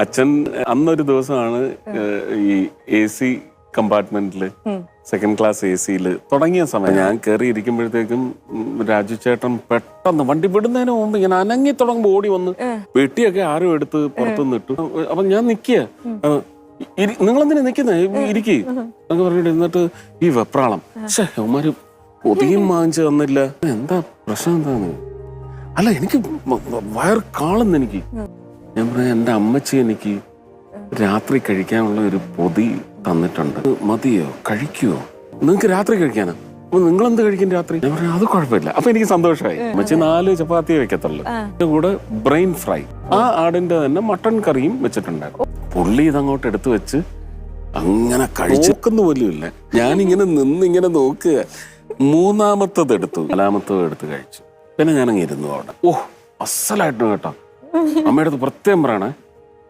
അച്ഛൻ അന്നൊരു ദിവസമാണ് ഈ AC കമ്പാർട്ട്മെന്റില് സെക്കൻഡ് ക്ലാസ് AC-ല് തുടങ്ങിയ സമയം ഞാൻ കയറി ഇരിക്കുമ്പോഴത്തേക്കും രാജു ചേട്ടൻ പെട്ടെന്ന് വണ്ടി വിടുന്നതിന് മുമ്പ് ഇങ്ങനെ അനങ്ങി തുടങ്ങുമ്പോ ഓടി വന്ന് പെട്ടിയൊക്കെ ആരും എടുത്ത് പുറത്തുനിന്ന് ഇട്ടു. അപ്പൊ ഞാൻ നിക്കുക, നിങ്ങളെന്തിനാ നിക്കുന്നേ, ഇരിക്കേ എന്നൊക്കെ പറഞ്ഞിട്ട് എന്നിട്ട് ഈ വെപ്രാളം, അവന്മാര് പൊതിയും വാങ്ങിച്ചു തന്നില്ല, എന്താ പ്രശ്നം എന്താന്ന്, അല്ല എനിക്ക് വയർ കാളുന്നു എനിക്ക്. ഞാൻ പറഞ്ഞ എന്റെ അമ്മച്ചി എനിക്ക് രാത്രി കഴിക്കാനുള്ള ഒരു പൊതി തന്നിട്ടുണ്ട്, മതിയോ, കഴിക്കുവോ, നിങ്ങക്ക് രാത്രി കഴിക്കാനാ, അപ്പൊ നിങ്ങളെന്ത് കഴിക്കും രാത്രി? ഞാൻ പറഞ്ഞ അത് കുഴപ്പമില്ല. അപ്പൊ എനിക്ക് സന്തോഷമായി. അമ്മച്ചി 4 ചപ്പാത്തിയെ വെക്കത്തുള്ളൂ, അതിന്റെ കൂടെ ബ്രെയിൻ ഫ്രൈ, ആ ആടിന്റെ തന്നെ മട്ടൺ കറിയും വെച്ചിട്ടുണ്ടായിരുന്നു. പുള്ളി ഇതങ്ങോട്ട് എടുത്തു വെച്ച് അങ്ങനെ കഴിച്ചോക്കുന്ന പോലും ഇല്ല. ഞാനിങ്ങനെ നിന്നിങ്ങനെ നോക്കുക. 3-മത്തത് എടുത്തു, 4-മത്തത് എടുത്ത് കഴിച്ചു. പിന്നെ ഞാനങ്ങ് ഇരുന്നു അവിടെ. ഓ അസലായിട്ട് കേട്ടോ. അമ്മയുടെ അടുത്ത് പ്രത്യേകം പറയണേ,